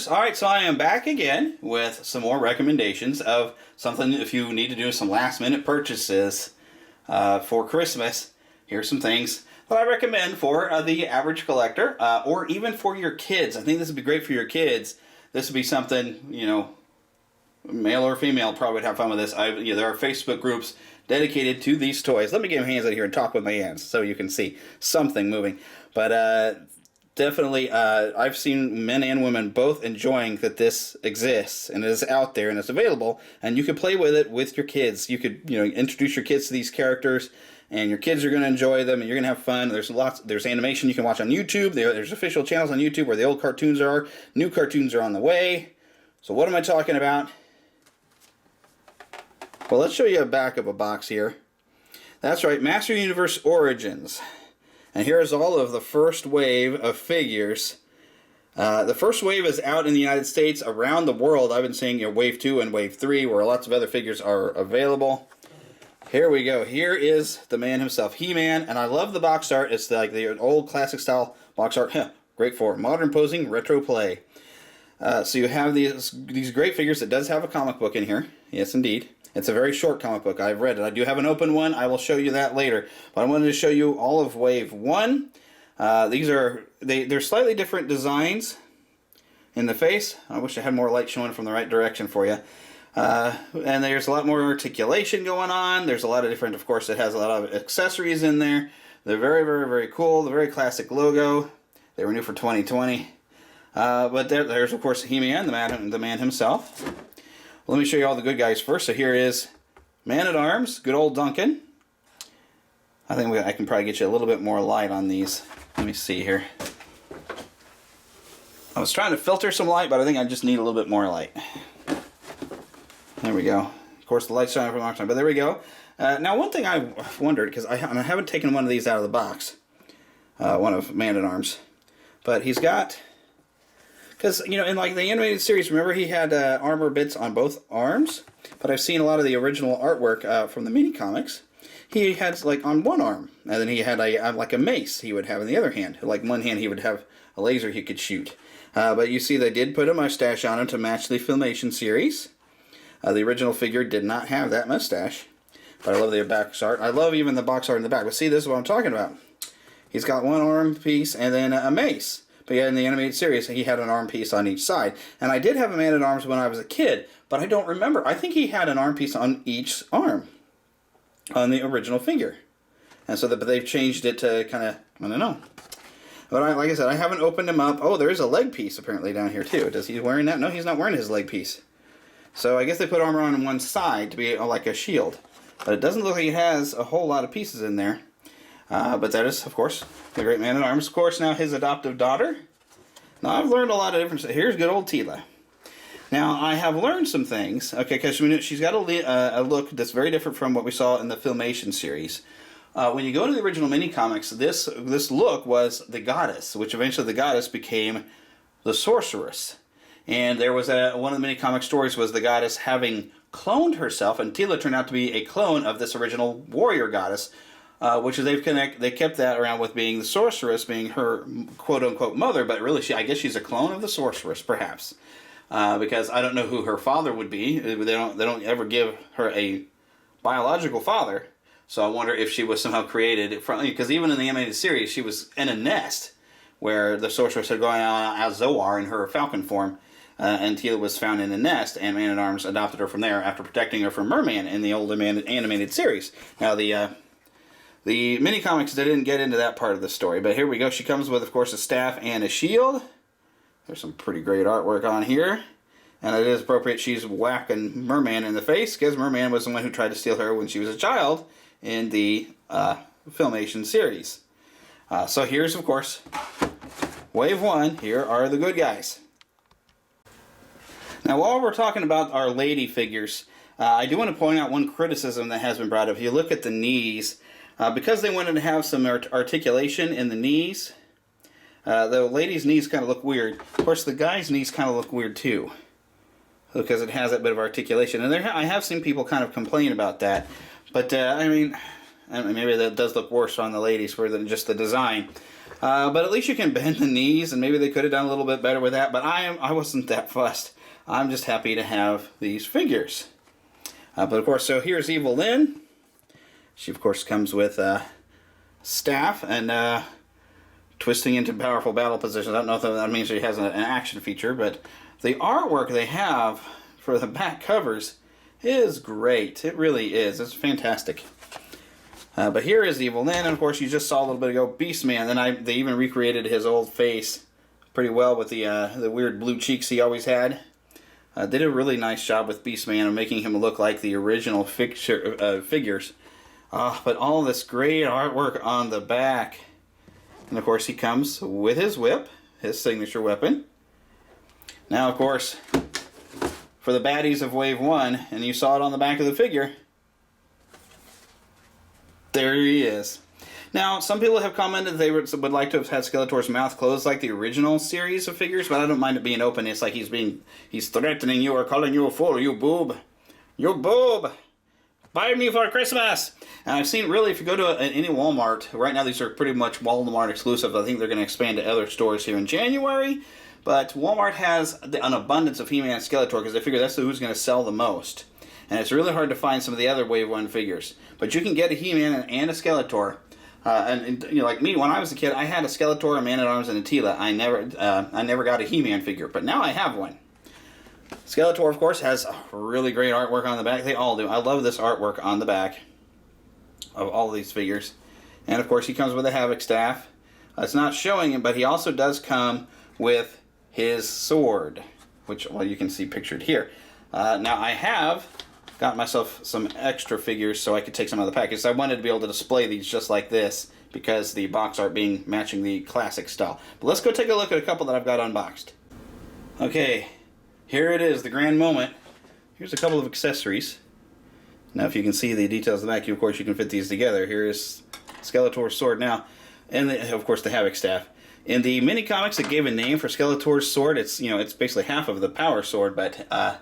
collectors. Alright, so I am back again with some more recommendations of something if you need to do some last minute purchases for Christmas. Here's some things that I recommend for the average collector or even for your kids. I think this would be great for your kids. This would be something, you know, male or female probably would have fun with this. There are Facebook groups dedicated to these toys. Let me get my hands out here and talk with my hands so you can see something moving. But definitely, I've seen men and women both enjoying that this exists and is out there and it's available, and you can play with it with your kids. You could, introduce your kids to these characters, and your kids are going to enjoy them, and you're going to have fun. There's animation you can watch on YouTube. There's official channels on YouTube where the old cartoons are. New cartoons are on the way. So what am I talking about? Well, let's show you a back of a box here. That's right, Master Universe Origins. And here's all of the first wave of figures. The first wave is out in the United States. Around the world, I've been seeing Wave 2 and Wave 3, where lots of other figures are available. Here we go. Here is the man himself, He-Man. And I love the box art. It's like the old classic style box art. Great for modern posing, retro play. So you have these great figures. It does have a comic book in here. Yes, indeed. It's a very short comic book. I've read it. I do have an open one. I will show you that later. But I wanted to show you all of Wave 1. They're slightly different designs in the face. I wish I had more light showing from the right direction for you. And there's a lot more articulation going on. There's a lot of different, of course, it has a lot of accessories in there. They're very, very, very cool. The very classic logo. They were new for 2020. But there's, of course, He-Man, the man himself. Let me show you all the good guys first. So here is Man-at-Arms, good old Duncan. I think I can probably get you a little bit more light on these. Let me see here. I was trying to filter some light, but I think I just need a little bit more light. There we go. Of course, the light's shining for a long time, but there we go. Now, one thing I wondered, because I haven't taken one of these out of the box, one of Man-at-Arms, but he's got... Because, in like the animated series, remember he had armor bits on both arms? But I've seen a lot of the original artwork from the mini-comics. He had, like, on one arm. And then he had, like, a mace he would have in the other hand. Like, one hand he would have a laser he could shoot. But you see they did put a mustache on him to match the Filmation series. The original figure did not have that mustache. But I love the box art. I love even the box art in the back. But see, this is what I'm talking about. He's got one arm piece and then a mace. But yeah, in the animated series, he had an arm piece on each side. And I did have a Man-at-Arms when I was a kid, but I don't remember. I think he had an arm piece on each arm on the original figure. And so but they've changed it to kind of, I don't know. But like I said, I haven't opened him up. Oh, there is a leg piece apparently down here too. Does he wearing that? No, he's not wearing his leg piece. So I guess they put armor on one side to be like a shield. But it doesn't look like he has a whole lot of pieces in there. But that is, of course, the great Man-at-Arms. Of course, now his adoptive daughter. Now, I've learned a lot of different stuff. Here's good old Teela. Now, I have learned some things, okay, because she's got a look that's very different from what we saw in the Filmation series. When you go to the original mini-comics, this look was the goddess, which eventually the goddess became the sorceress. And there was one of the mini-comic stories was the goddess having cloned herself, and Teela turned out to be a clone of this original warrior goddess, which is they kept that around with being the sorceress, being her quote-unquote mother, but really I guess she's a clone of the sorceress, perhaps. Because I don't know who her father would be. They don't ever give her a biological father. So I wonder if she was somehow created from, because even in the animated series, she was in a nest where the sorceress had gone out as Zoar in her falcon form, and Teela was found in a nest, and Man-at-Arms adopted her from there after protecting her from Merman in the old animated series. Now the mini-comics, they didn't get into that part of the story, but here we go. She comes with, of course, a staff and a shield. There's some pretty great artwork on here. And it is appropriate she's whacking Merman in the face, because Merman was the one who tried to steal her when she was a child in the Filmation series. So here's, of course, Wave 1. Here are the good guys. Now, while we're talking about our lady figures, I do want to point out one criticism that has been brought up. If you look at the knees, because they wanted to have some articulation in the knees, the lady's knees kind of look weird. Of course, the guy's knees kind of look weird too, because it has that bit of articulation. And I have seen people kind of complain about that. But, I mean, I mean, maybe that does look worse on the ladies for just the design. But at least you can bend the knees, and maybe they could have done a little bit better with that. But I wasn't that fussed. I'm just happy to have these figures. But of course, so here's Evil Lynn. She of course comes with staff and twisting into powerful battle positions. I don't know if that means she has an action feature, but the artwork they have for the back covers is great. It really is. It's fantastic. But here is Evil Lynn, and of course you just saw a little bit ago Beastman. Then they even recreated his old face pretty well with the weird blue cheeks he always had. Did a really nice job with Beastman of making him look like the original figures. But all this great artwork on the back. And of course he comes with his whip, his signature weapon. Now of course, for the baddies of Wave 1, and you saw it on the back of the figure, there he is. Now, some people have commented they would like to have had Skeletor's mouth closed like the original series of figures, but I don't mind it being open. It's like he's threatening you or calling you a fool. You boob. You boob. Buy me for Christmas. And I've seen, really, if you go to any Walmart, right now these are pretty much Walmart exclusive. I think they're going to expand to other stores here in January. But Walmart has an abundance of He-Man and Skeletor because they figure that's who's going to sell the most. And it's really hard to find some of the other Wave 1 figures. But you can get a He-Man and a Skeletor. And you know, like me, when I was a kid, I had a Skeletor, a Man-at-Arms, and a Teela. I never got a He-Man figure, but now I have one. Skeletor, of course, has really great artwork on the back. They all do. I love this artwork on the back of all of these figures. And of course, he comes with a Havoc staff. It's not showing him, but he also does come with his sword, which, well, you can see pictured here. Now, I have got myself some extra figures so I could take some out of the package. So I wanted to be able to display these just like this because the box art matching the classic style. But let's go take a look at a couple that I've got unboxed. Okay, here it is, the grand moment. Here's a couple of accessories. Now if you can see the details of the back, of course you can fit these together. Here is Skeletor's sword now, and of course the Havoc staff. In the mini comics, it gave a name for Skeletor's sword. It's basically half of the power sword, but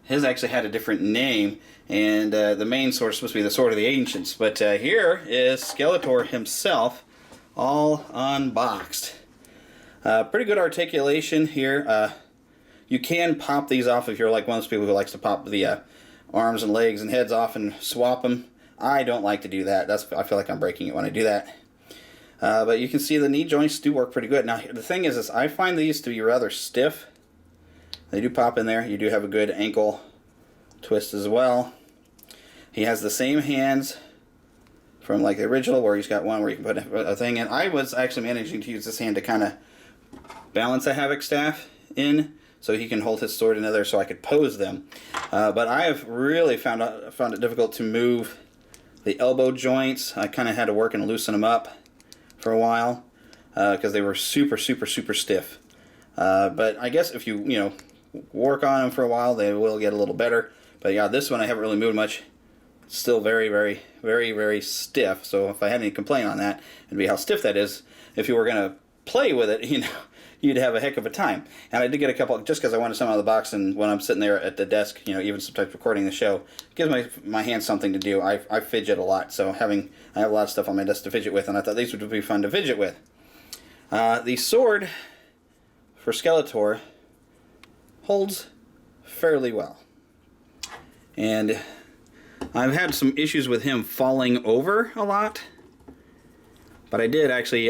his actually had a different name, and the main sword is supposed to be the Sword of the Ancients. But here is Skeletor himself, all unboxed. Pretty good articulation here. You can pop these off if you're like one of those people who likes to pop the arms and legs and heads off and swap them. I don't like to do that. I feel like I'm breaking it when I do that. But you can see the knee joints do work pretty good. Now the thing is I find these to be rather stiff. They do pop in there. You do have a good ankle twist as well. He has the same hands from like the original, where he's got one where you can put a thing in. I was actually managing to use this hand to kind of balance the Havoc staff in, so he can hold his sword in there so I could pose them. But I have really found it difficult to move the elbow joints. I kind of had to work and loosen them up for a while because they were super, super, super stiff. But I guess if you work on them for a while, they will get a little better. But yeah, this one I haven't really moved much. It's still very, very, very, very stiff. So if I had any complaint on that, it'd be how stiff that is. If you were going to play with it, you'd have a heck of a time. And I did get a couple, just because I wanted some out of the box, and when I'm sitting there at the desk, even sometimes recording the show, it gives my hands something to do. I fidget a lot, so I have a lot of stuff on my desk to fidget with, and I thought these would be fun to fidget with. The sword for Skeletor holds fairly well. And I've had some issues with him falling over a lot, but I did actually,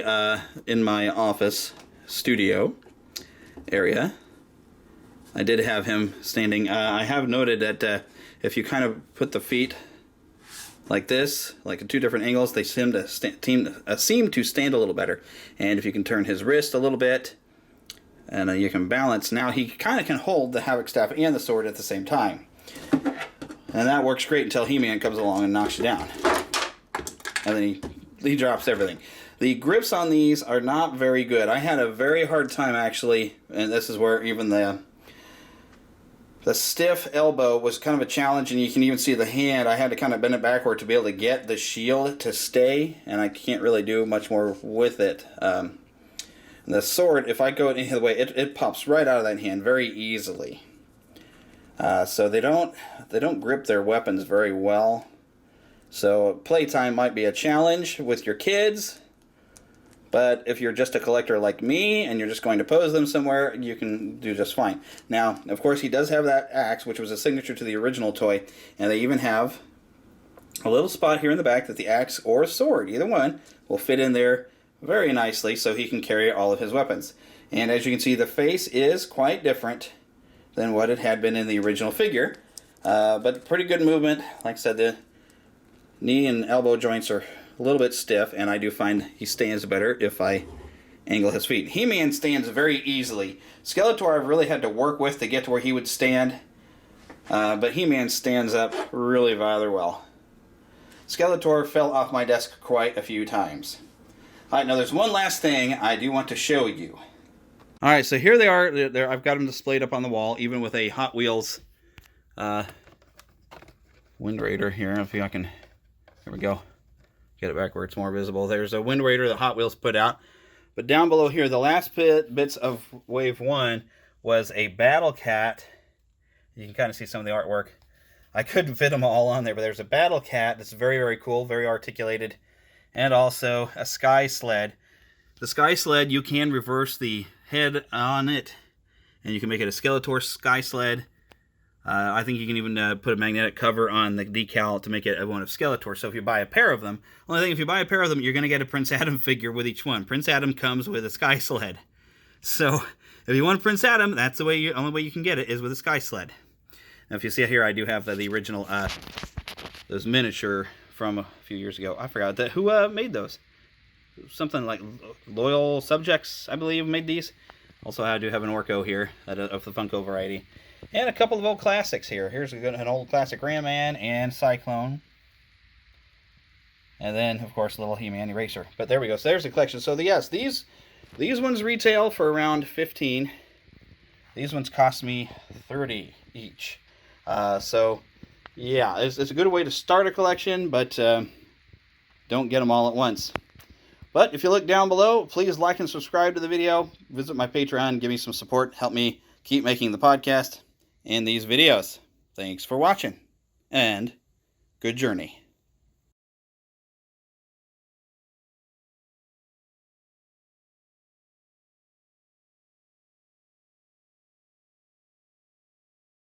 in my office studio area, I did have him standing. I have noted that if you kind of put the feet like this, like at two different angles, they seem to stand a little better. And if you can turn his wrist a little bit, and you can balance, now he kind of can hold the Havoc staff and the sword at the same time. And that works great until He-Man comes along and knocks you down. And then he drops everything. The grips on these are not very good. I had a very hard time, actually, and this is where even the stiff elbow was kind of a challenge, and you can even see the hand. I had to kind of bend it backward to be able to get the shield to stay, and I can't really do much more with it. The sword, if I go any other way, it pops right out of that hand very easily. So they don't grip their weapons very well. So playtime might be a challenge with your kids, but if you're just a collector like me and you're just going to pose them somewhere, you can do just fine. Now, of course, he does have that axe, which was a signature to the original toy, and they even have a little spot here in the back that the axe or sword, either one, will fit in there very nicely so he can carry all of his weapons. And as you can see, the face is quite different than what it had been in the original figure, but pretty good movement. Like I said, the knee and elbow joints are a little bit stiff, and I do find he stands better if I angle his feet. He-Man stands very easily. Skeletor I've really had to work with to get to where he would stand, but He-Man stands up really rather well. Skeletor fell off my desk quite a few times. Alright, now there's one last thing I do want to show you. Alright, so here they are. I've got them displayed up on the wall, even with a Hot Wheels Wind Raider here. I don't know if I can... There we go. Get it back where it's more visible. There's a Wind Raider that Hot Wheels put out. But down below here, the last bits of Wave 1 was a Battle Cat. You can kind of see some of the artwork. I couldn't fit them all on there, but there's a Battle Cat that's very, very cool, very articulated. And also a Sky Sled. The Sky Sled, you can reverse the head on it, and you can make it a Skeletor Sky Sled. I think you can even put a magnetic cover on the decal to make it one of Skeletor. So if you buy a pair of them, only thing, if you buy a pair of them, you're going to get a Prince Adam figure with each one. Prince Adam comes with a Sky Sled. So if you want Prince Adam, that's the way only way you can get it is with a Sky Sled. Now if you see here, I do have the original, those miniature from a few years ago. I forgot that who made those. Something like Loyal Subjects, I believe, made these. Also, I do have an Orko here of the Funko variety. And a couple of old classics here. Here's an old classic Ram Man and Cyclone. And then, of course, little He-Man Eraser. But there we go. So there's the collection. So yes, these ones retail for around $15. These ones cost me $30 each. So yeah, it's a good way to start a collection, but don't get them all at once. But if you look down below, please like and subscribe to the video. Visit my Patreon, give me some support, help me keep making the podcast and these videos. Thanks for watching, and good journey.